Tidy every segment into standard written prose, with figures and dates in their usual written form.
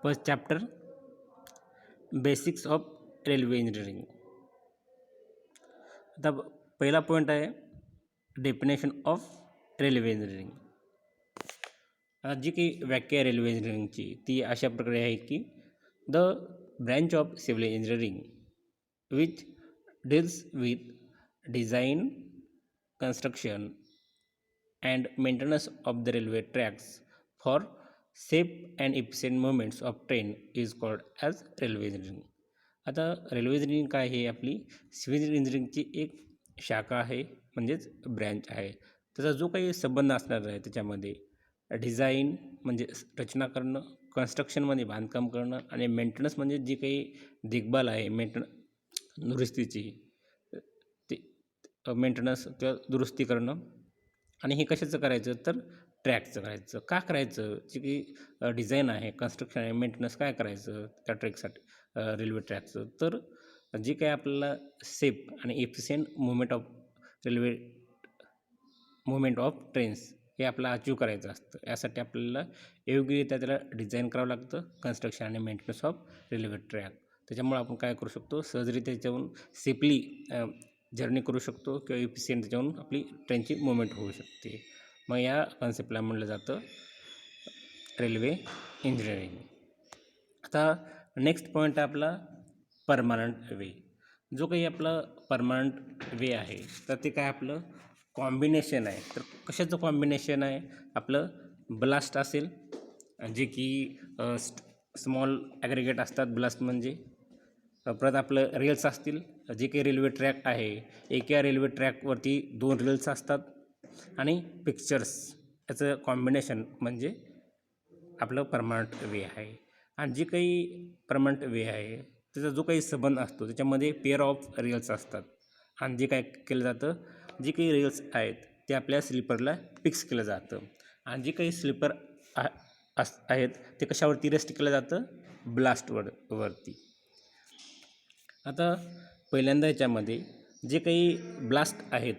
First chapter basics of railway engineering. आता पहिला point आहे डेफिनेशन ऑफ रेल्वे इंजिनिअरिंग. आता जी काही व्याख्या आहे रेल्वे इंजिनिअरिंगची ती अशा प्रकारे आहे की the branch of civil engineering which deals with design, construction and maintenance of the railway tracks for safe and efficient movements of train is called as railway engineering. आता रेल्वे इंजिनिअरिंग काय आहे? आपली civil इंजिनिअरिंगची एक शाखा आहे, म्हणजेच branch आहे. त्याचा जो काही संबंध असणार आहे त्याच्यामध्ये डिझाईन म्हणजे रचना करणं, कन्स्ट्रक्शनमध्ये बांधकाम करणं आणि मेंटेनन्स म्हणजे जी काही देखभाल आहे दुरुस्तीची मेंटेनन्स किंवा दुरुस्ती करणं. आणि हे कशाचं करायचं तर ट्रॅकचं करायचं. का करायचं? जी की डिझाईन आहे, कन्स्ट्रक्शन आहे, मेंटेनन्स काय करायचं त्या ट्रॅकसाठी रेल्वे ट्रॅकचं? तर जे काही आपल्याला सेफ आणि एफिशियंट मुवमेंट ऑफ ट्रेन्स हे आपल्याला अचीव करायचं असतं. यासाठी आपल्याला योग्यरित्या त्याला डिझाईन करावं लागतं, कन्स्ट्रक्शन आणि मेंटेनन्स ऑफ रेल्वे ट्रॅक. त्याच्यामुळे आपण काय करू शकतो? सहजरित्या त्याच्याहून सेफली जर्नी करू शकतो किंवा एफिशियंट त्याच्यावरून आपली ट्रेनची मुवमेंट होऊ शकते. मग या कॉन्सेप्टला म्हटलं जातं रेल्वे इंजिनिअरिंग. आता नेक्स्ट पॉईंट आहे आपला परमनंट वे. जो काही आपला परमनंट वे आहे तर ते काय आपलं कॉम्बिनेशन आहे. तर कशाचं कॉम्बिनेशन आहे? आपलं ब्लास्ट असेल, जे की स्मॉल ॲग्रिगेट असतात ब्लास्ट म्हणजे. परत आपलं रेल्स असतील, जे काही रेल्वे ट्रॅक आहे एका रेल्वे ट्रॅकवरती 2 रेल्स असतात. आणि पिक्चर्स याचं कॉम्बिनेशन म्हणजे आपलं परमनंट वे आहे. आणि जे काही परमनंट वे आहे त्याचा जो काही संबंध असतो त्याच्यामध्ये पेअर ऑफ रेल्स असतात. आणि जे काय केलं जातं, जे काही रेल्स आहेत ते आपल्या स्लीपरला फिक्स केलं जातं. आणि जे काही स्लीपर आहेत ते कशावरती रेस्ट केलं जातं? वरती. आता पहिल्यांदा याच्यामध्ये जे काही ब्लास्ट आहेत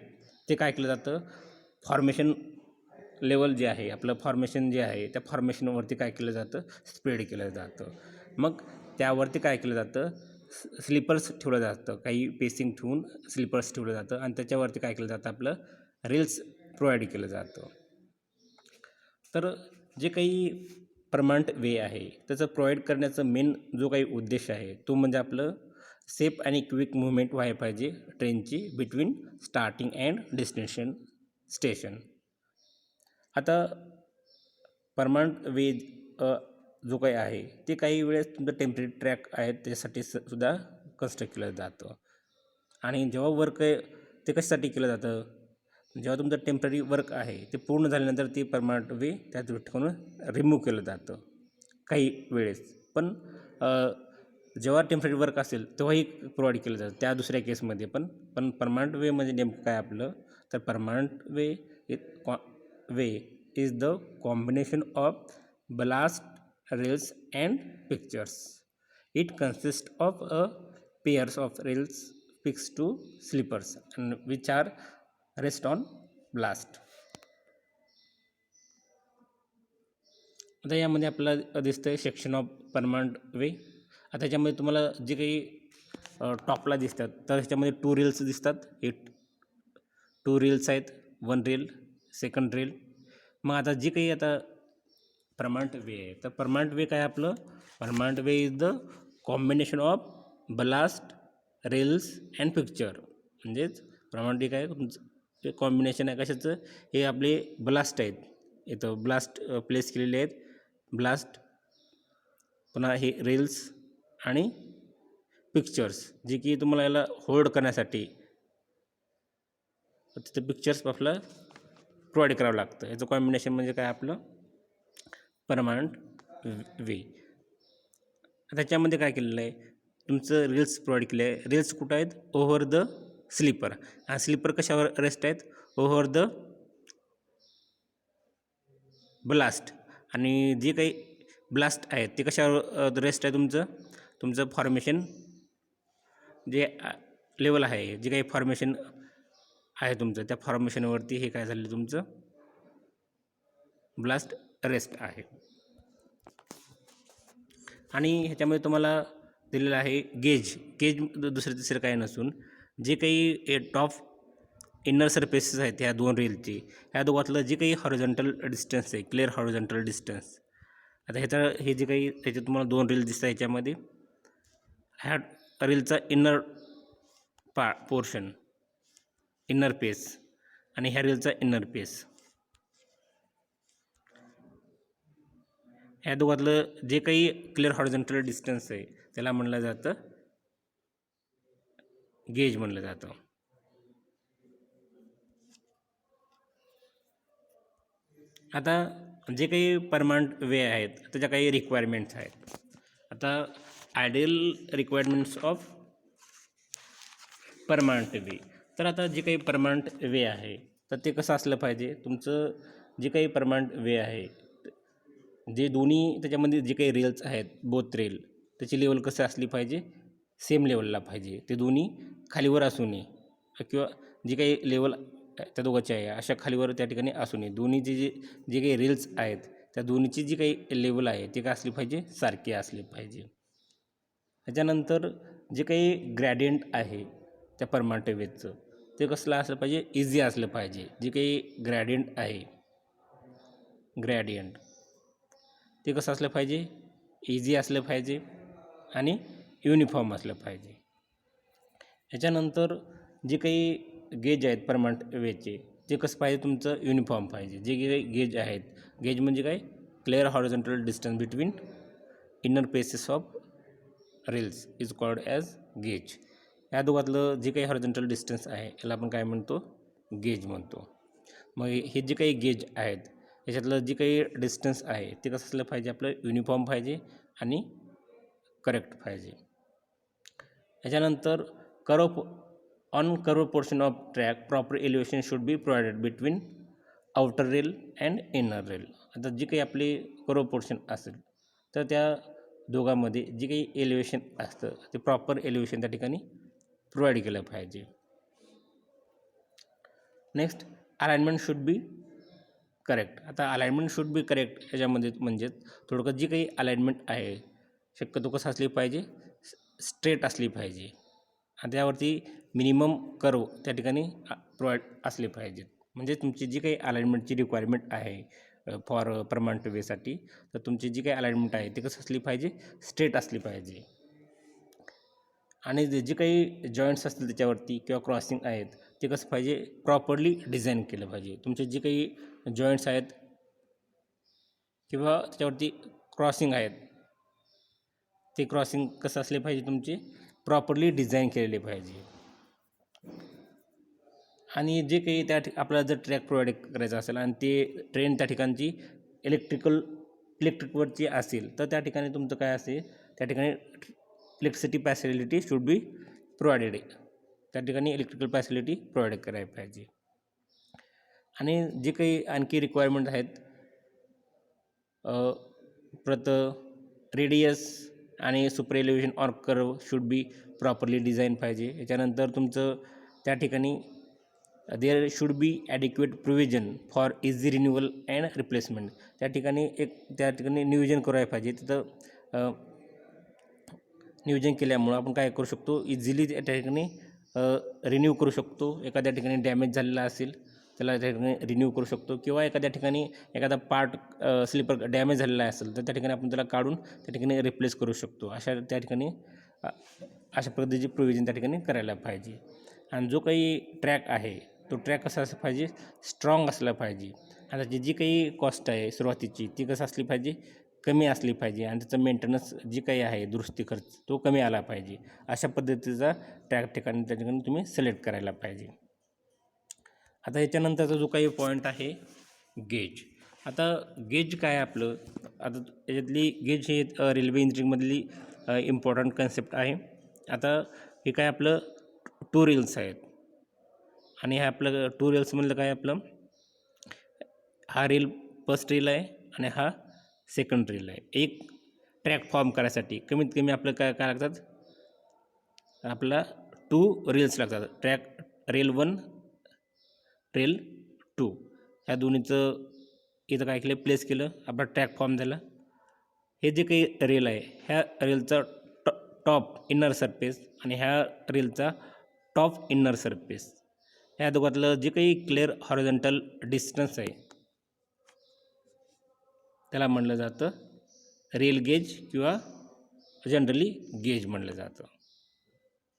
ते काय केलं जातं? फॉर्मेशन लेवल जे आहे आपलं फॉर्मेशन जे आहे त्या फॉर्मेशनवरती काय केलं जातं? स्प्रेड केलं जातं. मग त्यावरती काय केलं जातं? स्लीपर्स ठेवलं जातं, काही पेसिंग ठेवून स्लीपर्स ठेवलं जातं. आणि त्याच्यावरती काय केलं जातं? आपलं रेल्स प्रोव्हाइड केलं जातं. तर जे काही परमनंट वे आहे त्याचं प्रोव्हाइड करण्याचं मेन जो काही उद्देश आहे तो म्हणजे आपलं सेफ आणि क्विक मुवमेंट व्हायला पाहिजे ट्रेनची between starting and destination station. आता परमनंट वे जो काही आहे ते काही वेळेस तुमचं टेम्पररी ट्रॅक आहे त्यासाठी सुद्धा कन्स्ट्रक्ट केलं जातं. आणि जेव्हा वर्क आहे ते कशासाठी केलं जातं? जेव्हा तुमचं टेम्पररी वर्क आहे ते पूर्ण झाल्यानंतर ते परमनंट वे त्या दृष्टिकोनातून रिमूव्ह केलं जातं काही वेळेस. पण जेव्हा टेम्पररी वर्क असेल तेव्हाही प्रोव्हाइड केलं जातं त्या दुसऱ्या केसमध्ये. पण परमनंट वे म्हणजे नेमकं काय आपलं? तर permanent way is the combination of blast, rails and pictures. It consists of a pairs of rails fixed to sleepers and which are rest on blast. आता यामध्ये आपल्याला दिसतं सेक्शन ऑफ परमनंट वे. आता त्याच्यामध्ये तुम्हाला जे काही टॉपला दिसतात तर ह्याच्यामध्ये 2 रेल्स दिसतात. 2 रेल्स आहेत, 1 रेल, सेकंड रेल. मग आता जे काही आता परमनंट वे आहे तर परमनंट वे काय आपलं? Permanent way is the combination of blast, rails and picture. म्हणजेच परमनंट वे काय तुमचं कॉम्बिनेशन आहे कशाचं? हे आपले ब्लास्ट आहेत, इथं ब्लास्ट प्लेस केलेले आहेत. ब्लास्ट, पुन्हा हे रेल्स आणि पिक्चर्स जे की तुम्हाला याला होल्ड करण्यासाठी तिथे पिक्चर्स आपलं प्रोव्हाइड करावं लागतं. याचं कॉम्बिनेशन म्हणजे काय आपलं परमनंट वे. त्याच्यामध्ये काय केलेलं आहे? तुमचं रेल्स प्रोव्हाइड केले आहे. रेल्स कुठं आहेत? Over the sleeper. आणि स्लीपर कशावर रेस्ट आहेत? Over the ballast. आणि जे काही ब्लास्ट आहेत ते कशावर रेस्ट आहे? तुमचं फॉर्मेशन जे लेवल आहे, जे काही फॉर्मेशन आहे तुमचं त्या फॉर्मेशनवरती हे काय झालं तुमचं ब्लास्ट रेस्ट आहे. आणि ह्याच्यामध्ये तुम्हाला दिलेलं आहे गेज. गेज दुसरं तिसरं काही नसून जे काही टॉप इनर सरफेसेस आहेत ह्या दोन रेलची, ह्या दोघातलं जे काही हॉरिझॉन्टल डिस्टन्स आहे, क्लिअर हॉरिझॉन्टल डिस्टन्स. आता ह्याचं हे जे काही ह्याच्यात तुम्हाला दोन रील दिसतात, ह्याच्यामध्ये ह्या रीलचा इनर पोर्शन, इनर पेस, आणि ह्या रीलचा इनर पेस, ह्या दोघातलं जे काही क्लिअर हॉरिझॉन्टल डिस्टन्स आहे त्याला म्हणलं जातं गेज म्हणलं जातं. आता जे काही परमनंट वे आहेत त्याच्या काही रिक्वायरमेंट्स आहेत. आता आयडियल रिक्वायरमेंट्स ऑफ परमनंट वे. तर आता जे काही परमनंट वे आहे तर ते कसं असलं पाहिजे, तुमचं जे काही परमनंट वे आहे, जे दोन्ही त्याच्यामध्ये जे काही रेल्स आहेत, बोथ रेल, त्याची लेवल कसं असली पाहिजे, सेम लेवलला पाहिजे. ते दोन्ही खालीवर असू नये, किंवा जे काही लेवल त्या दोघांची आहे अशा खालीवर त्या ठिकाणी असू नये. दोन्हीचे जे काही रेल्स आहेत त्या दोन्हीची जी काही लेवल आहे ती काय असली पाहिजे, सारखी असली पाहिजे. त्याच्यानंतर जे काही ग्रॅडियंट आहे त्या परमनंट वेचं ते कसलं असलं पाहिजे, इझी असलं पाहिजे. जे काही ग्रॅडियंट आहे, ग्रॅडियंट ते कसं असलं पाहिजे, इझी असलं पाहिजे आणि युनिफॉर्म असलं पाहिजे. ह्याच्यानंतर जे काही गेज आहेत परमनंट वेचे ते कसं पाहिजे, तुमचं युनिफॉर्म पाहिजे. जे काही गेज आहेत, गेज म्हणजे काय, clear horizontal distance between inner faces of rails is called as gauge. या दोघातलं जे काही हॉरिझॉन्टल डिस्टन्स आहे याला आपण काय म्हणतो, गेज म्हणतो. मग हे जे काही गेज आहेत याच्यातलं जे काही डिस्टन्स आहे ते कसं असलं पाहिजे, आपलं युनिफॉर्म पाहिजे आणि करेक्ट पाहिजे. याच्यानंतर on curve portion of track proper elevation should be provided between outer rail and inner rail. आता जी काही आपली कर्व पोर्शन असेल तर त्या दोघांमध्ये जे काही एलिव्हेशन असतं ते प्रॉपर एलिव्हेशन त्या ठिकाणी प्रोव्हाइड केलं पाहिजे. Next, alignment should be correct. आता अलाइनमेंट शुड बी करेक्ट याच्यामध्ये म्हणजे थोडक्यात जी काही अलाइनमेंट आहे शक्यतो कसं असली पाहिजे, स्ट्रेट असली पाहिजे, आणि त्यावरती मिनिमम कर्व त्या ठिकाणी प्रोव्हाइड असले पाहिजेत. म्हणजे तुमची जी काही अलाइनमेंटची रिक्वायरमेंट आहे फॉर परमनंट वेसाठी, तर तुमची जी काही अलाइनमेंट आहे ती कसं असली पाहिजे, स्ट्रेट असली पाहिजे. आणि जे काही जॉईंट्स असतील त्याच्यावरती किंवा क्रॉसिंग आहेत ते कसं पाहिजे, प्रॉपरली डिझाईन केलं पाहिजे. तुमचे जे काही जॉईंट्स आहेत किंवा त्याच्यावरती क्रॉसिंग आहेत ते क्रॉसिंग कसं असले पाहिजे, तुमचे प्रॉपरली डिझाईन केलेले पाहिजे. आणि जे काही आपल्याला जर ट्रॅक प्रोव्हाइड करायचा असेल आणि ते ट्रेन त्या ठिकाणची इलेक्ट्रिकवरची असेल तर त्या ठिकाणी तुमचं काय असेल, त्या ठिकाणी electricity facility should be provided. त्या ठिकाणी इलेक्ट्रिकल फॅसिलिटी प्रोव्हाइड करायला पाहिजे. आणि जे काही आणखी रिक्वायरमेंट आहेत, रेडियस आणि super elevation or curve should be properly design पाहिजे. याच्यानंतर तुमचं त्या ठिकाणी there should be adequate provision for easy renewal and replacement. त्या ठिकाणी नियोजन करायला पाहिजे. तिथं नियोजन केल्यामुळं आपण काय करू शकतो, इझिली त्या ठिकाणी रिन्यू करू शकतो. एखाद्या ठिकाणी डॅमेज झालेला असेल त्याला त्या ठिकाणी रिन्यू करू शकतो, किंवा एखाद्या ठिकाणी एखादा पार्ट स्लीपर डॅमेज झालेला असेल तर त्या ठिकाणी आपण त्याला काढून त्या ठिकाणी रिप्लेस करू शकतो. त्या ठिकाणी अशा पद्धतीचे प्रोव्हिजन त्या ठिकाणी करायला पाहिजे. आणि जो काही ट्रॅक आहे तो ट्रॅक कसा असला पाहिजे, स्ट्रॉंग असला पाहिजे. आता जी काही कॉस्ट आहे सुरुवातीची ती कसं असली पाहिजे, कमी असली पाहिजे, आणि त्याचं मेंटेनन्स जी काही आहे दुरुस्ती खर्च तो कमी आला पाहिजे. अशा पद्धतीचा ट्रॅक त्या ठिकाणी तुम्ही सिलेक्ट करायला पाहिजे. आता याच्यानंतरचा जो काही पॉईंट आहे गेज. आता गेज काय आपलं, आता याच्यातली गेज हे रेल्वे इंजिनिअरिंगमधली इम्पॉर्टंट कन्सेप्ट आहे. आता हे काय आपलं 2 रेल्स आहेत, आणि हे आपलं 2 रेल्समधलं काय आपलं, हा रेल फर्स्ट रेल आहे आणि हा सेकंड रेल आहे. एक ट्रॅक फॉर्म करायसाठी कमीत कमी आपलं काय लागतात, आपला 2 रेल्स लागतात. रेल 1 रेल 2 ह्या दोन्हीचं इथं काय केलं, प्लेस केलं, आपला ट्रॅक फॉर्म झाला. हे जे काही रेल आहे ह्या रेलचा टॉप इनर सरफेस आणि ह्या रेलचा टॉप इनर सरफेस ह्या दोघातलं जे काही क्लिअर हॉरिझॉन्टल डिस्टन्स आहे त्याला म्हणलं जातं रेल गेज किंवा जनरली गेज म्हणलं जातं.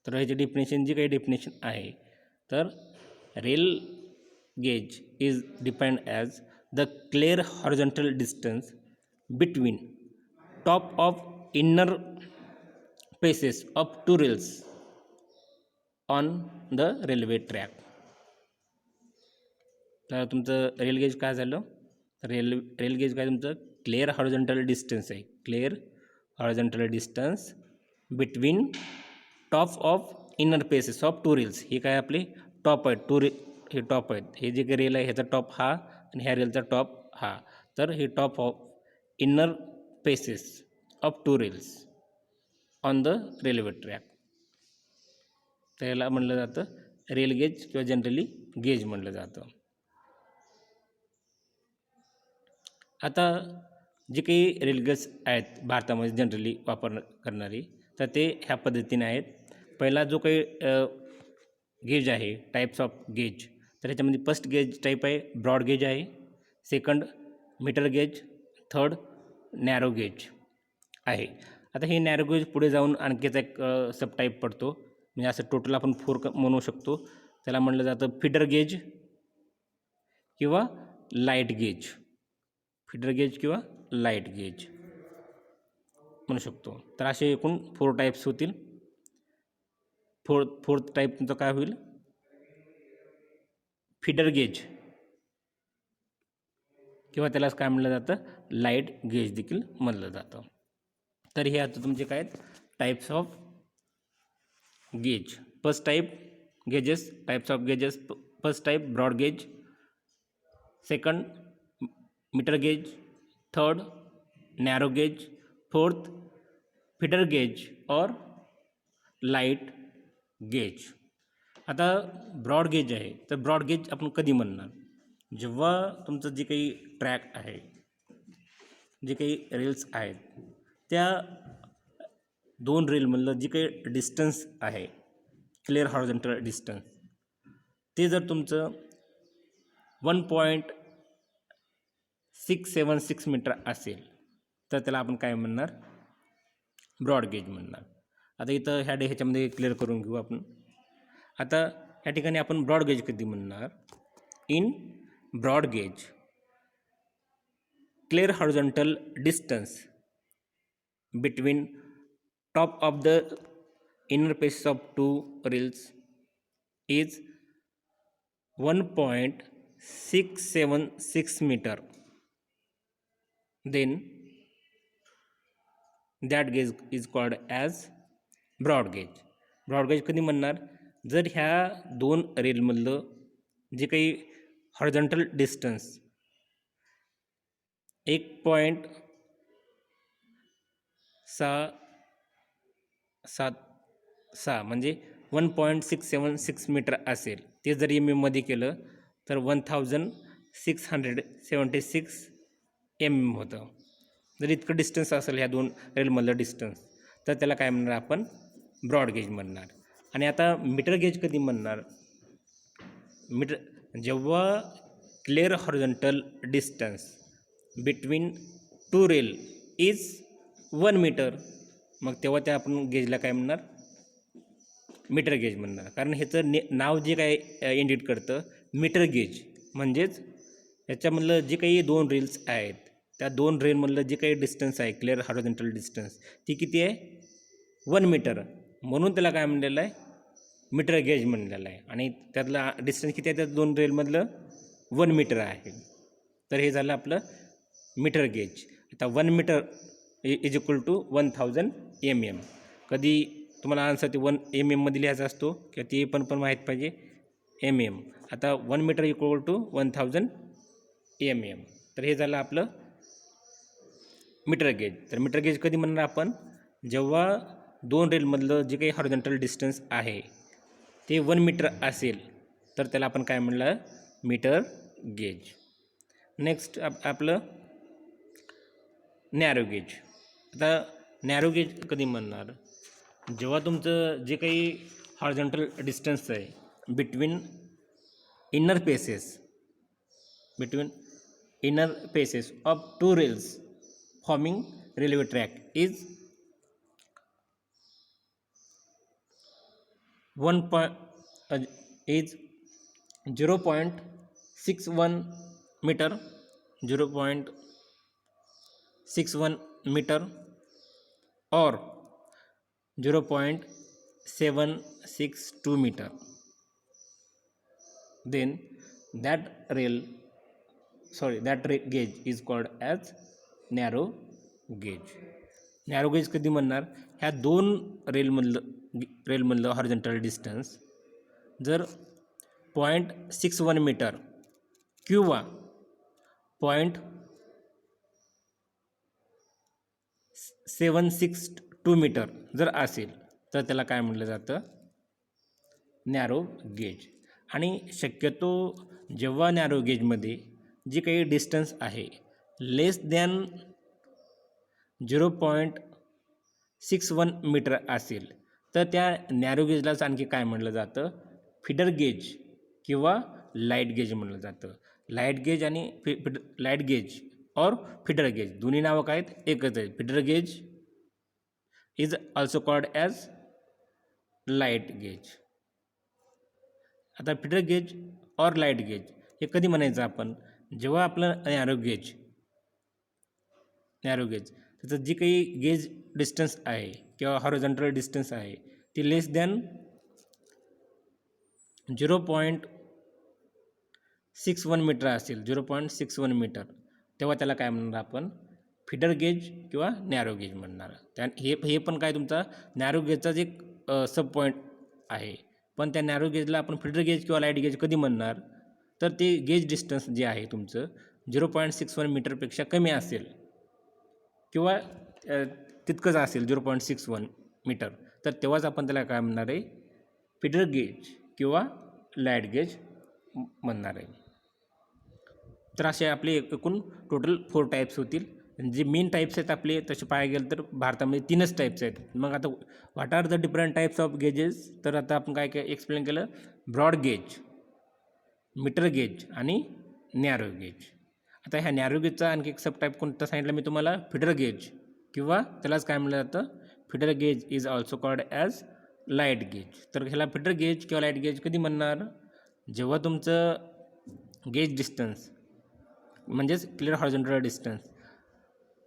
तर ह्याची डेफिनेशन जी काही डेफिनेशन आहे तर rail gauge is defined as the clear horizontal distance between top of inner faces of two rails on the railway track. तर तुमचं रेल गेज काय झालं, रेल गेज काय तुमचं क्लिअर हॉरिझॉन्टल डिस्टन्स आहे, clear horizontal distance between top of inner faces of two rails. हे काय आपले टॉप आहेत, हे टॉप आहेत, हे जे काही रेल आहे ह्याचा टॉप हा आणि ह्या रेलचा टॉप हा. तर हे top of inner faces of two rails on the railway track त्याला म्हणलं जातं रेल गेज किंवा जनरली गेज म्हणलं जातं. आता जे काही रेल्वेज आहेत भारतामध्ये जनरली वापर करणारी तर ते ह्या पद्धतीने आहेत. पहिला जो काही गेज आहे, टाईप्स ऑफ गेज, तर ह्याच्यामध्ये फर्स्ट गेज टाईप आहे ब्रॉड गेज आहे, second metre gauge, third narrow gauge आहे. आता हे नॅरो गेज पुढे जाऊन आणखीच एक सब टाईप पडतो, म्हणजे असं टोटल आपण 4 म्हणू शकतो. त्याला म्हणलं जातं फीडर गेज किंवा लाईट गेज, फीडर गेज किंवा लाईट गेज म्हणू शकतो. तर असे एकूण 4 टाईप्स होतील. फोर्थ टाईप तुमचं काय होईल, फीडर गेज किंवा त्यालाच काय म्हणलं जातं लाईट गेज देखील म्हणलं जातं. तर हे आता तुमचे काय types of gauge. First type gauges, types of gauges. First type broad gauge, second metre gauge, third narrow gauge, fourth feeder gauge और लाईट गेज. आता ब्रॉड गेज आहे तर ब्रॉड गेज आपण कधी म्हणणार, जेव्हा तुमचं जे काही ट्रॅक आहे, जे काही रेल्स आहेत त्या 2 रेलमधलं जे काही डिस्टन्स आहे क्लिअर हॉरिझॉन्टल डिस्टन्स ते जर तुमचं 1.676 मीटर असेल तर त्याला आपण काय म्हणणार, ब्रॉड गेज म्हणणार. आता इथं ह्याच्यामध्ये क्लिअर करून घेऊ आपण. आता या ठिकाणी आपण ब्रॉड गेज कधी म्हणणार, in broad gauge clear horizontal distance between top of the inner faces of two rails is 1.676 metre, then that gauge is called as broad gauge. Broad gauge कधी म्हणणार, जर ह्या 2 रेलमधलं जे काही हॉरिझॉन्टल डिस्टन्स 1.676 म्हणजे 1.676 metre असेल, ते जर मध्ये केलं तर 1676 होतं. जर इतकं डिस्टन्स असेल ह्या 2 रेलमधलं डिस्टन्स तर त्याला काय म्हणणार आपण, ब्रॉड गेज म्हणणार. आणि आता मीटर गेज कधी म्हणणार, मीटर जेव्हा clear horizontal distance between 2 rail is 1 metre, मग तेव्हा त्या आपण गेजला काय म्हणणार, मीटर गेज म्हणणार. कारण ह्याचं नाव जे काय इंडिकेट करतं मीटर गेज, म्हणजेच याच्यामधलं जे काही 2 रेल्स आहेत त्या 2 रेलमधलं जे काही डिस्टन्स आहे क्लिअर हॉरिझॉन्टल डिस्टन्स ती किती आहे, 1 मीटर, म्हणून त्याला काय म्हणलेलं आहे, मीटर गेज म्हणलेलं आहे. आणि त्यातला डिस्टन्स किती आहे त्या 2 रेलमधलं 1 मीटर आहे. तर हे झालं आपलं मीटर गेज. आता 1 meter is equal to 1000 mm. कधी तुम्हाला आन्सर ते 1 mm मध्ये लिहायचा असतो किंवा ते पण माहीत पाहिजे mm. आता 1 मीटर इक्वल टू 1000 mm. तर हे झालं आपलं मीटर गेज. तर मीटर गेज कधी म्हणणार आपण, जेव्हा 2 रेलमधलं जे काही हॉरिझॉन्टल डिस्टन्स आहे ते 1 मीटर असेल तर त्याला आपण काय म्हणलं, मीटर गेज. नेक्स्ट आपलं नॅरो गेज. आता नॅरो गेज कधी म्हणणार, जेव्हा तुमचं जे काही हॉरिझॉन्टल डिस्टन्स आहे between inner faces of two rails forming railway track is 0.61 meter, 0.61 meter or 0.762 meter, then that gauge is called as narrow gauge. Narrow gauge कधी म्हणणार, ह्या दोन रेलमधलं हॉरिझॉन्टल डिस्टन्स जर 0.61 मीटर किंवा 0.762 मीटर जर असेल तर त्याला काय म्हटलं जातं, नॅरो गेज. आणि शक्यतो जेव्हा नॅरो गेजमध्ये जी काही डिस्टन्स आहे लेस दॅन 0.61 मीटर असेल तर त्या नॅरो गेजलाच आणखी काय म्हटलं जातं, फिडर गेज किंवा लाईट गेज म्हटलं जातं. लाईट गेज आणि लाईट गेज और फिडर गेज दोन्ही नावं काय आहेत, एकच आहेत. Feeder gauge is also called as light gauge. आता फिडर गेज और लाईट गेज हे कधी म्हणायचं आपण, जेव्हा आपलं नॅरो गेज त्याचं जी काही गेज डिस्टन्स आहे किंवा हॉरिझॉन्टल डिस्टन्स आहे ती लेस दॅन 0.61 मीटर असेल, 0.61 मीटर, तेव्हा त्याला काय म्हणणार आपण, फिडर गेज किंवा नॅरो गेज म्हणणार. हे पण काय तुमचा नॅरो गेजचाच एक सब पॉईंट आहे. पण त्या नॅरो गेजला आपण फिडर गेज किंवा लाईट गेज कधी म्हणणार, तर ते गेज डिस्टन्स जे आहे तुमचं 0.61 मीटरपेक्षा कमी असेल किंवा तितकंच असेल 0.61 मीटर, तर तेव्हाच आपण त्याला काय म्हणणार आहे, फिडर गेज किंवा लाईट गेज म्हणणार आहे. तर असे आपले एकूण टोटल 4 टाईप्स होतील. जे मेन टाईप्स आहेत आपले तसे पाहायला गेलं तर भारतामध्ये 3च टाईप्स आहेत. मग आता what are the different types of gauges, तर आता आपण काय एक्सप्लेन केलं, ब्रॉड गेज, मीटर गेज आणि नॅरो गेज. आता ह्या नॅरो गेजचा आणखी एक सब टाईप कोणता सांगितलं मी तुम्हाला, फिडर गेज किंवा त्यालाच काय म्हटलं जातं, feeder gauge is also called as light gauge. तर ह्याला फिडर गेज किंवा लाईट गेज कधी म्हणणार, जेव्हा तुमचं गेज डिस्टन्स म्हणजेच clear horizontal distance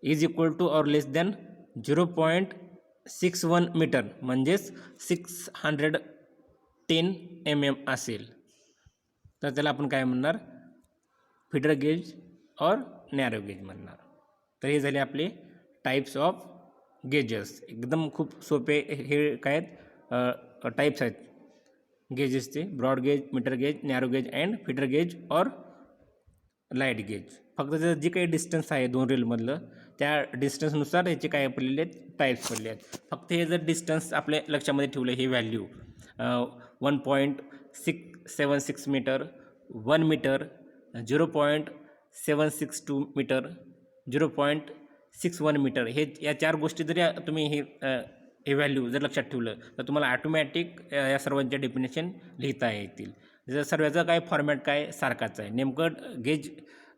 is equal to or less than 0.61 meter म्हणजेच 610 mm असेल तर त्याला आपण काय म्हणणार, फिडर गेज और नॅरो गेज म्हणणार. तर हे झाले आपले टाईप्स ऑफ गेजेस. एकदम खूप सोपे हे काय आहेत, टाईप्स आहेत गेजेसचे, broad gauge, meter gauge, narrow gauge and feeder gauge और लाईट गेज. फक्त त्याचं जे काही डिस्टन्स आहे दोन रेलमधलं त्या डिस्टन्सनुसार ह्याचे काय पडलेले आहेत, टाईप्स पडले आहेत. फक्त हे जर डिस्टन्स आपल्या लक्षामध्ये ठेवलं, हे value 1.676 meter, 1 meter, 0.762 meter, 0.61 meter, हे या 4 गोष्टी जरी तुम्ही हे व्हॅल्यू जर लक्षात ठेवलं तर तुम्हाला ॲटोमॅटिक या सर्वांच्या डेफिनेशन लिहिता येतील. जर सर्वांचा काय फॉर्मॅट काय सारखाच आहे. नेमकं गेज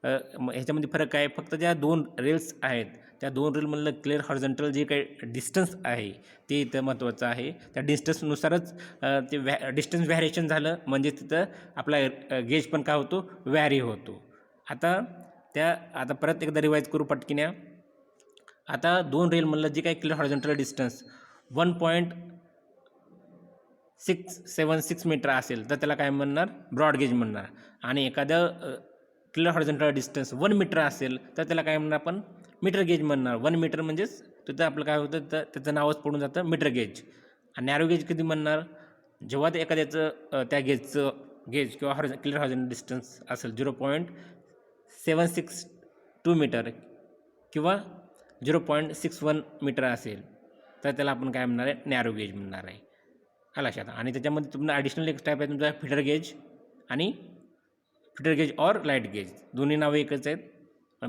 ह्याच्यामध्ये फरक काय, फक्त ज्या 2 रेल्स आहेत त्या 2 रेलमधलं क्लिअर हॉरिझॉन्टल जे काही डिस्टन्स आहे ते इथं महत्त्वाचं आहे. त्या डिस्टन्सनुसारच ते डिस्टन्स व्हॅरिएशन झालं म्हणजे तिथं आपला गेज पण काय होतो, व्हॅरी होतो. आता परत एकदा रिवाईज करू पटकिन्या. आता 2 रेलमधलं जे काही क्लिअर हॉरिझॉन्टल डिस्टन्स 1.676 मीटर असेल तर त्याला काय म्हणणार, ब्रॉड गेज म्हणणार. आणि एखादं क्लिअर हॉरिझॉन्टल डिस्टन्स 1 मीटर असेल तर त्याला काय म्हणणार आपण, मीटर गेज म्हणणार. 1 मीटर म्हणजेच तिथं आपलं काय होतं, तर त्याचं नावच पडून जातं मीटर गेज. आणि नॅरो गेज कधी म्हणणार, जेव्हा ते एखाद्याचं त्या गेजचं गेज किंवा क्लिअर हॉरिझॉन्टल डिस्टन्स असेल 0.762 मीटर किंवा 0.61 मीटर असेल तर त्याला आपण काय म्हणणार आहे, नॅरो गेज म्हणणार आहे. लक्षात. आणि त्याच्यामध्ये तुम्हाला ॲडिशनल एक टाईप आहे तुमचा फिडर गेज आणि फिडर गेज और लाईट गेज, दोन्ही नावं एकच आहेत.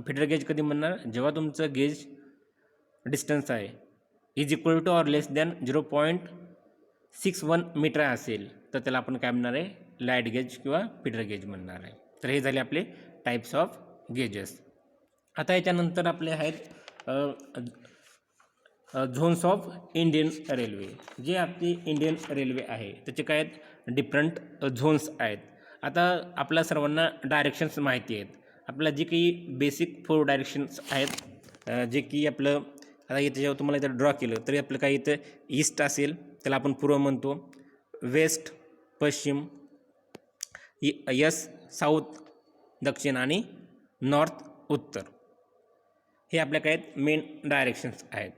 फिडर गेज कधी म्हणणार, जेव्हा तुमचं गेज डिस्टन्स आहे is equal to or less than 0.61 meter असेल तर त्याला आपण काय म्हणणार आहे, लाईट गेज किंवा फीडर गेज म्हणणार आहे. तर हे झाले आपले टाईप्स ऑफ गेजेस. आता याच्यानंतर आपले आहेत झोन्स ऑफ इंडियन रेल्वे. जे आपली इंडियन रेल्वे आहे त्याचे काय आहेत, डिफरंट झोन्स आहेत. आता आपल्या सर्वांना डायरेक्शन्स माहिती आहेत. आपल्याला जे काही बेसिक 4 डायरेक्शन्स आहेत, जे की आपलं आता इथे जेव्हा तुम्हाला इथं ड्रॉ केलं तरी आपलं काही इथं ईस्ट असेल त्याला आपण पूर्व म्हणतो, वेस्ट पश्चिम, साऊथ दक्षिण आणि नॉर्थ उत्तर. हे आपल्या काय आहेत मेन डायरेक्शन्स आहेत.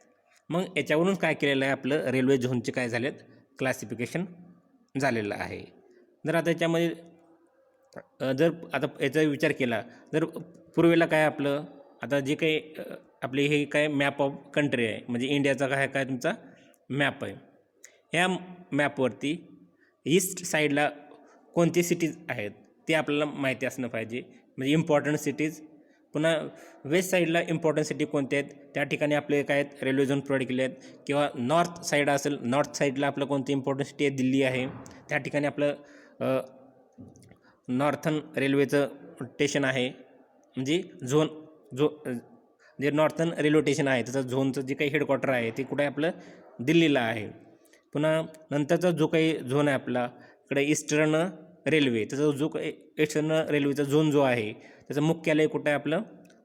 मग याच्यावरून काय केलेलं आहे, आपलं रेल्वे झोनचे काय झालेत क्लासिफिकेशन झालेलं आहे. जर आता याच्यामध्ये जर आता याचा विचार केला, जर पूर्वेला काय आपलं आता जे काही आपले हे काय मॅप ऑफ कंट्री आहे, म्हणजे इंडियाचा काय तुमचा मॅप आहे. ह्या मॅपवरती ईस्ट साईडला कोणते सिटीज आहेत ते आपल्याला माहिती असणं पाहिजे, म्हणजे इम्पॉर्टंट सिटीज. पुन्हा वेस्ट साईडला इम्पॉर्टंट सिटी कोणते आहेत त्या ठिकाणी आपले काय आहेत रेल्वे झोन प्रोव्हाइड केले आहेत. किंवा नॉर्थ साईड असेल, नॉर्थ साईडला आपलं कोणती इम्पॉर्टंट सिटी आहे, दिल्ली आहे, त्या ठिकाणी आपलं नॉर्थन रेल्वेचं स्टेशन आहे. म्हणजे जे नॉर्थन रेल्वे स्टेशन आहे त्याचं झोनचं जे काही हेडक्वार्टर आहे ते कुठे आहे, आपलं दिल्लीला आहे. पुन्हा नंतरचा जो काही झोन आहे आपला इकडे ईस्टर्न रेल्वे, त्याचा जो काही ईस्टर्न रेल्वेचा झोन जो आहे त्याचं मुख्यालय कुठं आहे, आपलं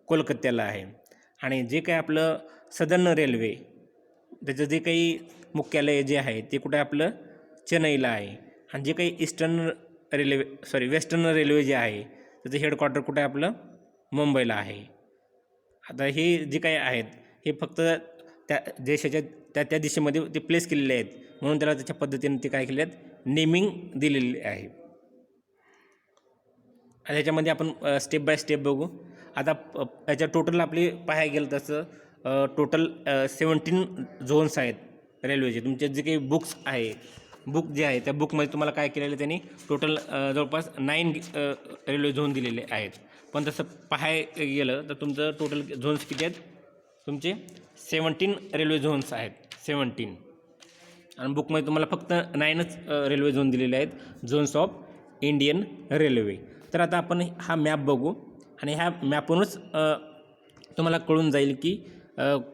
कोलकात्याला आहे. आणि जे काही आपलं सदर्न रेल्वे त्याचं जे काही मुख्यालय जे आहे ते कुठं आहे, आपलं चेन्नईला आहे. आणि जे काही वेस्टर्न रेल्वे जे आहे त्याचं हेडक्वार्टर कुठं आहे, आपलं मुंबईला आहे. आता हे जे काही आहेत हे फक्त त्या देशाच्या त्या दिशेमध्ये ते प्लेस केलेले आहेत, म्हणून त्याला त्याच्या पद्धतीने ते काय केले आहेत, नेमिंग दिलेली आहे. आणि त्याच्यामध्ये आपण स्टेप बाय स्टेप बघू. आता याच्या टोटल आपली पाहायला गेलं तसं टोटल 17 झोन्स आहेत रेल्वेचे. तुमचे जे काही बुक्स आहे, बुक जे आहे त्या बुकमध्ये तुम्हाला काय केलेलं त्यांनी टोटल जवळपास 9 रेल्वे झोन दिलेले आहेत. पण तसं पाहायला गेलं तर तुमचं टोटल झोन्स किती आहेत, तुमचे 17 रेल्वे झोन्स आहेत, 17. आणि बुकमध्ये तुम्हाला फक्त 9च रेल्वे झोन दिलेले आहेत, झोन्स ऑफ इंडियन रेल्वे. तर आता आपण हा मॅप बघू आणि ह्या मॅपवरूनच तुम्हाला कळून जाईल की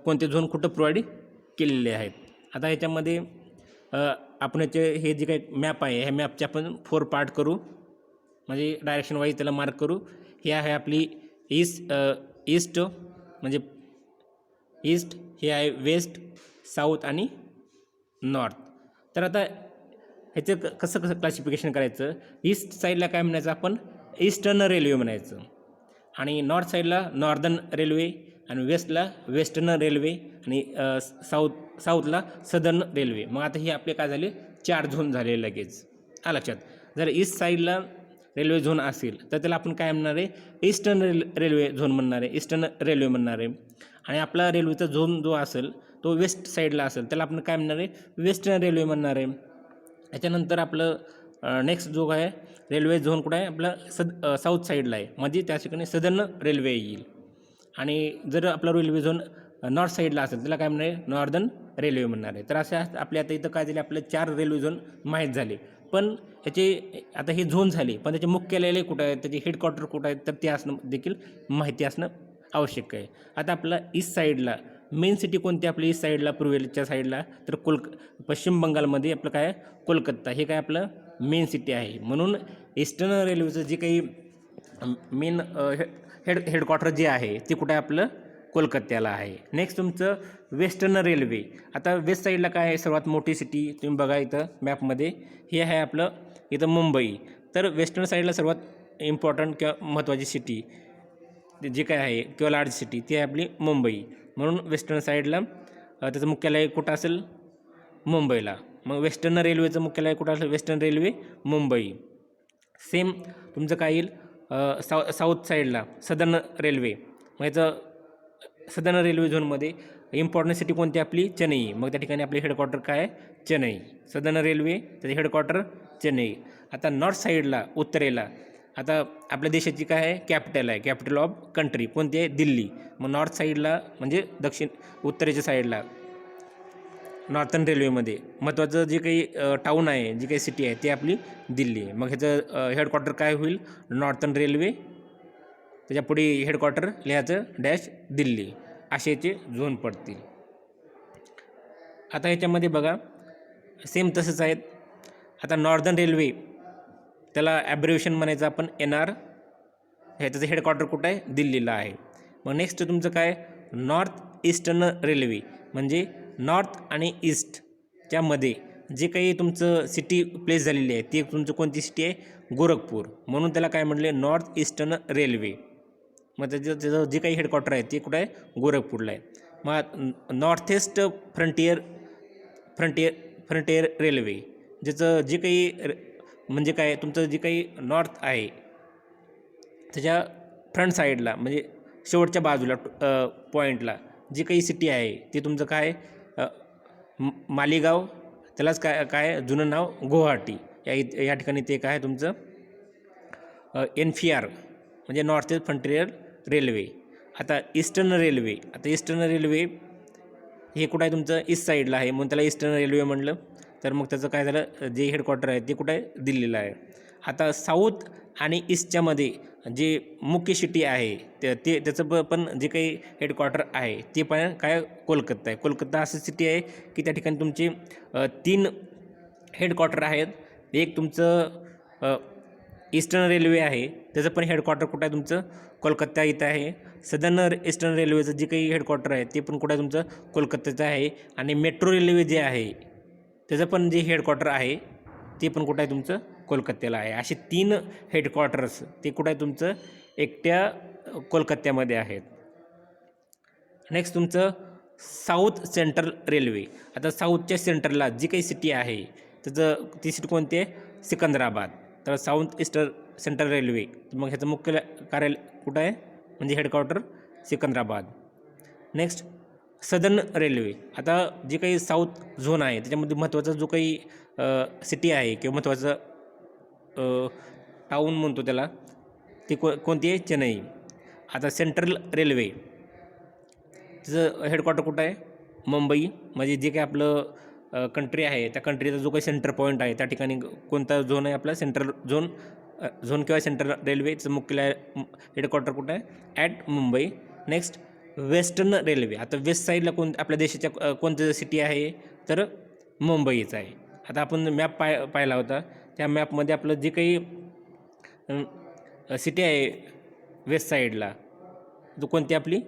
कोणते झोन कुठं प्रोव्हाइड केलेले आहेत. आता ह्याच्यामध्ये आपण हे जे काही मॅप आहे ह्या मॅपचे आपण 4 पार्ट करू, म्हणजे डायरेक्शन वाईज त्याला मार्क करू. हे आहे आपली ईस्ट म्हणजे ईस्ट, हे आहे वेस्ट, साऊथ आणि नॉर्थ. तर आता ह्याचं कसं क्लासिफिकेशन करायचं, ईस्ट साईडला काय म्हणायचं आपण, ईस्टर्न रेल्वे म्हणायचं. आणि नॉर्थ साईडला नॉर्दर्न रेल्वे, आणि वेस्टला वेस्टर्न रेल्वे, आणि साऊथला सदर्न रेल्वे. मग आता हे आपले काय झाले 4 झोन झाले लगेच. लक्षात. जर ईस्ट साईडला रेल्वे झोन असेल तर त्याला आपण काय म्हणणार आहे, ईस्टर्न रेल्वे झोन म्हणणार आहे, ईस्टर्न रेल्वे म्हणणार आहे. आणि आपला रेल्वेचा झोन जो असेल तो वेस्ट साईडला असेल त्याला आपण काय म्हणणार आहे, वेस्टर्न रेल्वे म्हणणार आहे. याच्यानंतर आपलं नेक्स्ट जो आहे रेल्वे झोन कुठं आहे, आपला साऊथ साईडला आहे, म्हणजे त्या ठिकाणी सदर्न रेल्वे येईल. आणि जर आपला रेल्वे झोन नॉर्थ साईडला असेल त्याला काय म्हणणार आहे, नॉर्दर्न रेल्वे म्हणणार आहे. तर असे आपल्या आता इथं काय झाले, आपले 4 रेल्वे झोन माहीत झाले. पण ह्याचे आता हे झोन झाले, पण त्याचे मुख्यालय कुठं आहे, त्याचे हेडक्वार्टर कुठं आहेत, तर ते असणं देखील माहिती असणं आवश्यक आहे. आता आपला ईस्ट साईडला मेन सिटी कोणती आपली ईस्ट साईडला, पूर्वेच्या साईडला, तर पश्चिम बंगालमध्ये आपलं काय कोलकाता, हे काय आपलं मेन सिटी आहे. म्हणून ईस्टर्न रेल्वेचं जे काही मेन हेडक्वार्टर जे आहे ते कुठं आहे, आपलं कोलकात्याला आहे. नेक्स्ट तुमचं वेस्टर्न रेल्वे. आता वेस्ट साईडला काय आहे, सर्वात मोठी सिटी तुम्ही बघा इथं मॅपमध्ये, हे आहे आपलं इथं मुंबई. तर वेस्टर्न साईडला सर्वात इम्पॉर्टंट किंवा महत्त्वाची सिटी जे काय आहे किंवा लार्ज सिटी ती आहे आपली मुंबई. म्हणून वेस्टर्न साईडला त्याचं मुख्यालय कुठं असेल, मुंबईला. मग वेस्टर्न रेल्वेचं मुख्यालय कुठं असेल, वेस्टर्न रेल्वे मुंबई. सेम तुमचं काय येईल साऊथ साईडला सदर्न रेल्वे. मग याचं सदर्न रेल्वे झोनमध्ये इम्पॉर्टंट सिटी कोणती आपली, चेन्नई. मग त्या ठिकाणी आपले हेडक्वार्टर काय आहे, चेन्नई. सदर्न रेल्वे त्याचे हेडक्वार्टर चेन्नई. आता नॉर्थ साईडला उत्तरेला आता आपल्या देशाची काय आहे, कॅपिटल आहे, कॅपिटल ऑफ कंट्री कोणती आहे, दिल्ली. मग नॉर्थ साईडला म्हणजे उत्तरेच्या साईडला नॉर्थन रेल्वेमध्ये महत्त्वाचं जे काही टाऊन आहे, जी काही सिटी आहे ती आपली दिल्ली आहे. मग ह्याचं हेडक्वार्टर काय होईल, नॉर्थन रेल्वे. त्याच्या पुढे हेडक्वार्टर लिहायचं डॅश दिल्ली, असे याचे झोन पडतील. आता ह्याच्यामध्ये बघा सेम तसंच आहेत. आता नॉर्दर्न रेल्वे त्याला ॲब्रिव्हिएशन म्हणायचं आपण NR. ह्याचं हेडक्वार्टर कुठं आहे, दिल्लीला आहे. मग नेक्स्ट तुमचं काय, नॉर्थ ईस्टर्न रेल्वे म्हणजे नॉर्थ आणि ईस्टच्यामध्ये जे काही तुमचं सिटी प्लेस झालेली आहे ती तुमचं कोणती सिटी आहे, गोरखपूर. म्हणून त्याला काय म्हणले, नॉर्थ ईस्टर्न रेल्वे. मग त्याचं जे काही हेडक्वार्टर आहे ते कुठं आहे, गोरखपूरला आहे. मग नॉर्थ ईस्ट फ्रंटियर रेल्वे ज्याचं जे काही म्हणजे काय तुमचं जे काही नॉर्थ आहे त्याच्या फ्रंट साईडला म्हणजे शेवटच्या बाजूला पॉईंटला जी काही सिटी आहे ते तुमचं काय, मालेगाव. त्यालाच काय जुनं नाव गुवाहाटी. या ठिकाणी ते काय तुमचं NFR म्हणजे नॉर्थ ईस्ट फ्रंटियर रेल्वे. आता ईस्टर्न रेल्वे, ईस्टर्न रेल्वे हे कुठं आहे तुमचं, ईस्ट साईडला आहे म्हणून त्याला ईस्टर्न रेल्वे म्हणलं. तर मग त्याचं काय झालं, जे हेडक्वार्टर आहे ते कुठं आहे, दिल्लीला आहे. आता साऊथ आणि ईस्टच्यामध्ये जे मुख्य सिटी आहे त्याचं पण जे काही हेडक्वार्टर आहे ते पण काय, कोलकाता आहे. कोलकाता असं सिटी आहे की त्या ठिकाणी तुमचे 3 हेडक्वार्टर आहेत. एक तुमचं ईस्टर्न रेल्वे आहे त्याचं पण हेडक्वार्टर कुठं आहे तुमचं, कोलकाता इथं आहे. सदर्न ईस्टर्न रेल्वेचं जे काही हेडक्वार्टर आहे ते पण कुठं आहे तुमचं, कोलकात्याचं आहे. आणि मेट्रो रेल्वे जे आहे त्याचं पण जे हेडक्वार्टर आहे ते पण कुठं आहे तुमचं, कोलकात्याला आहे. असे 3 हेडक्वार्टर्स ते कुठं आहे तुमचं, एकट्या कोलकात्यामध्ये आहेत. नेक्स्ट तुमचं साऊथ सेंट्रल रेल्वे. आता साऊथच्या सेंटरला जी काही सिटी आहे त्याचं ती सिटी कोणती आहे, सिकंदराबाद. तर साऊथ ईस्टर्न सेंट्रल रेल्वे मग ह्याचं मुख्य कार्यालय कुठं आहे, म्हणजे headquarter Secunderabad. Next southern railway. आता जे काही साऊथ झोन आहे त्याच्यामध्ये महत्त्वाचा जो काही सिटी आहे किंवा महत्त्वाचं टाऊन म्हणतो त्याला ती कोणती आहे, चेन्नई. आता सेंट्रल रेल्वे त्याचं हेडक्वार्टर कुठं आहे, मुंबई. म्हणजे जे काही आपलं कंट्री आहे त्या कंट्रीचा जो काही सेंटर पॉईंट आहे त्या ठिकाणी कोणता झोन आहे आपला, सेंट्रल झोन किंवा सेंट्रल रेल्वेचं मुख्य हेडक्वार्टर कुठं आहे, at Mumbai. Next western railway. आता वेस्ट साईडला आपल्या देशाच्या कोणतं सिटी आहे, तर मुंबईचं आहे. आता आपण मॅप पाहिला होता, त्या मॅपमध्ये आपलं जे काही सिटी आहे वेस्ट साईडला तो कोणती आपली,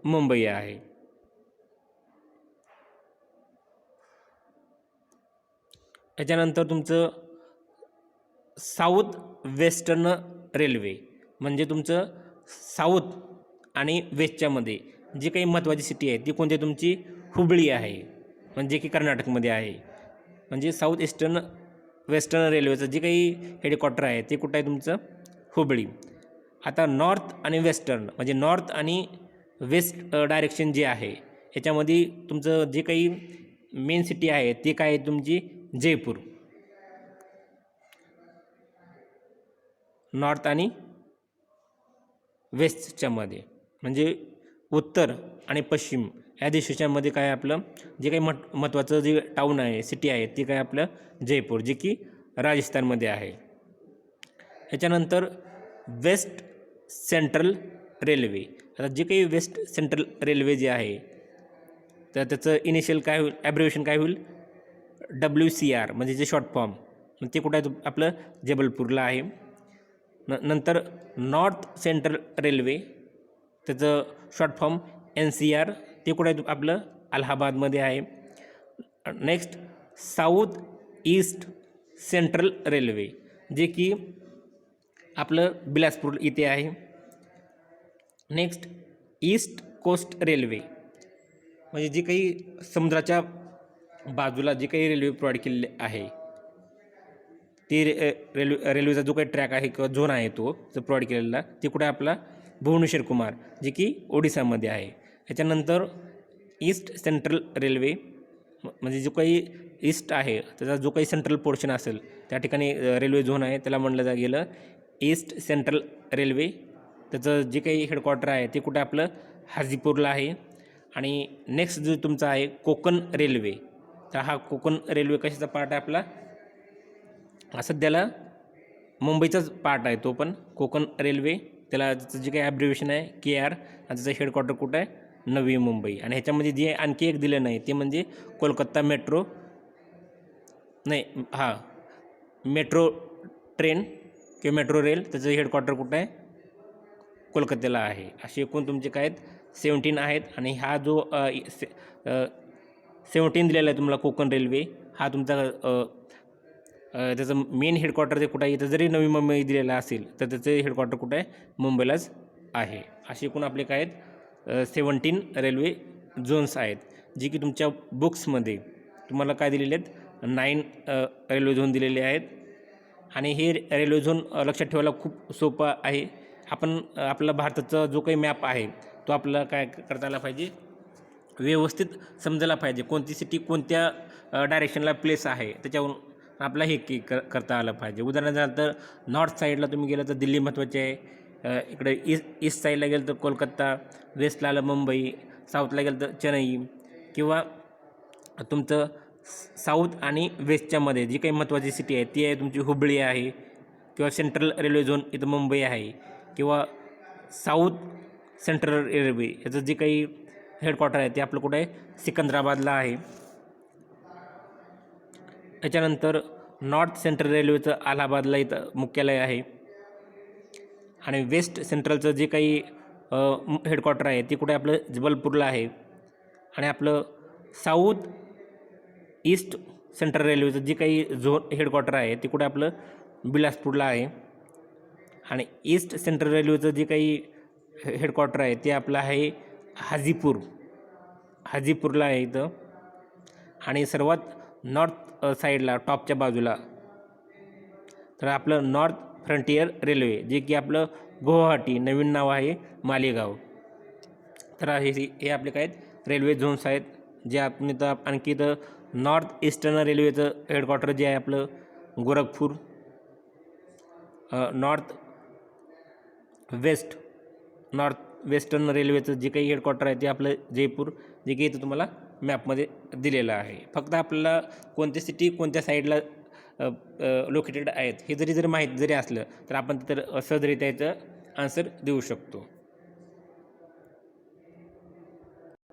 मुंबई आहे. त्याच्यानंतर तुमचं साऊथ वेस्टर्न रेल्वे म्हणजे तुमचं साऊथ आणि वेस्टच्यामध्ये जी काही महत्त्वाची सिटी आहे ती कोणती, तुमची हुबळी आहे म्हणजे की कर्नाटकमध्ये आहे. म्हणजे साऊथ ईस्टर्न वेस्टर्न रेल्वेचं जे काही हेडक्वार्टर आहे ते कुठं आहे तुमचं, हुबळी. आता नॉर्थ आणि वेस्टर्न म्हणजे नॉर्थ आणि वेस्ट डायरेक्शन जे आहे ह्याच्यामध्ये तुमचं जे काही मेन सिटी आहे ते काय आहे तुमची, जयपूर. नॉर्थ आणि वेस्टच्यामध्ये म्हणजे उत्तर आणि पश्चिम या देशाच्यामध्ये काय आपलं जे काही महत्त्वाचं जे टाऊन आहे, सिटी आहे ती काय आपलं जयपूर, जे की राजस्थानमध्ये आहे. ह्याच्यानंतर वेस्ट सेंट्रल रेल्वे. आता जे काही वेस्ट सेंट्रल रेल्वे जे आहे तर त्याचं इनिशियल काय होईल, ॲब्रिव्हिएशन काय होईल, WCR म्हणजे जे शॉर्ट फॉर्म. ते कुठं आहे आपलं, जबलपूरला आहे. नंतर नॉर्थ सेंट्रल रेल्वे त्याचं शॉर्ट फॉर्म NCR ते कुठं आहे आपलं, अलाहाबादमध्ये आहे. Next south east central railway जे की आपलं बिलासपूर इथे आहे. नेक्स्ट ईस्ट कोस्ट रेल्वे म्हणजे जी काही समुद्राच्या बाजूला जे काही रेल्वे प्रोव्हाइड केलेले आहे ती रेल्वेचा जो काही ट्रॅक आहे किंवा झोन आहे तो जो प्रोव्हाइड केलेला ते कुठे आपला भुवनेश्वर कुमार जे की ओडिसामध्ये आहे. ह्याच्यानंतर ईस्ट सेंट्रल रेल्वे म्हणजे जो काही ईस्ट आहे त्याचा जो काही सेंट्रल पोर्शन असेल त्या ठिकाणी रेल्वे झोन आहे त्याला म्हणलं गेलं ईस्ट सेंट्रल रेल्वे. त्याचं जे काही हेडक्वार्टर आहे ते कुठे आपलं हाजीपूरला आहे. आणि नेक्स्ट जो तुमचा आहे कोकण रेल्वे. तर हा कोकण रेल्वे कशाचा पार्ट आहे आपला, सध्याला मुंबईचाच पार्ट आहे तो पण कोकण रेल्वे. त्याला त्याचं जे काही ॲब्रिव्हिएशन आहे KR आणि त्याचं हेडक्वार्टर कुठं आहे नवी मुंबई. आणि ह्याच्यामध्ये जे आणखी एक दिलं नाही ते म्हणजे कोलकाता मेट्रो नाही मेट्रो ट्रेन किंवा मेट्रो रेल त्याचं हेडक्वार्टर कुठं आहे कोलकात्याला आहे. असे एकूण तुमचे काय आहेत 17 आहेत. आणि हा जो 17 दिलेला आहे तुम्हाला कोकण रेल्वे हा तुमचा त्याचं मेन हेडक्वार्टर ते कुठं आहे इथं जरी नवी मुंबई दिलेला असेल तर त्याचं हेडक्वार्टर कुठं आहे मुंबईलाच आहे. असे एकूण आपले काय आहेत 17 रेल्वे झोन्स आहेत जे की तुमच्या बुक्समध्ये तुम्हाला काय दिलेले आहेत 9 रेल्वे झोन दिलेले आहेत. आणि हे रेल्वे झोन लक्षात ठेवायला खूप सोपं आहे. आपण आपला भारताचा जो काही मॅप आहे तो आपल्याला काय करता आला पाहिजे व्यवस्थित समजायला पाहिजे. कोणती सिटी कोणत्या डायरेक्शनला प्लेस आहे त्याच्यावरून आपला हे करता आलं पाहिजे. उदाहरण झालं तर नॉर्थ साईडला तुम्ही गेलं तर दिल्ली महत्त्वाची आहे, इकडे ईस्ट साईडला गेलं तर कोलकाता, वेस्टला आलं मुंबई, साऊथला गेलं तर चेन्नई, किंवा तुमचं साऊथ आणि वेस्टच्यामध्ये जी काही महत्त्वाची सिटी आहे ती आहे तुमची हुबळी आहे, किंवा सेंट्रल रेल्वे झोन इथं मुंबई आहे, किंवा साऊथ सेंट्रल रेल्वे याचं जे काही हेडक्वार्टर आहे ते आपलं कुठं आहे सिकंदराबादला आहे. त्याच्यानंतर नॉर्थ सेंट्रल रेल्वेचं अलाहाबादला इथं मुख्यालय आहे. आणि वेस्ट सेंट्रलचं जे काही हेडक्वार्टर आहे ते कुठे आपलं जबलपूरला आहे. आणि आपलं साऊथ ईस्ट सेंट्रल रेल्वेचं जे काही झोन हेडक्वार्टर आहे ते कुठे आपलं बिलासपूरला आहे. आणि ईस्ट सेंट्रल रेल्वेचं जे काही हेडक्वार्टर आहे ते आपलं आहे हाजीपूरला आहे इथं. आणि सर्वात नॉर्थ साईडला टॉपच्या बाजूला तर आपलं नॉर्थ फ्रंटियर रेल्वे जे की आपलं गुवाहाटी नवीन नाव आहे मालेगाव. तर हे आपले काय आहेत रेल्वे झोन्स आहेत जे आपण इथं आणखी इथं नॉर्थ ईस्टर्न रेल्वेचं हेडक्वार्टर जे आहे आपलं गोरखपूर, नॉर्थ वेस्टर्न रेल्वेचं जे काही हेडक्वार्टर आहे ते आपलं जयपूर जे की इथं तुम्हाला मॅपमध्ये दिलेलं आहे. फक्त आपल्याला कोणत्या सिटी कोणत्या साईडला लोकेटेड आहेत हे जरी माहीत जरी असलं तर आपण तर सहजरित्या याचं आन्सर देऊ शकतो.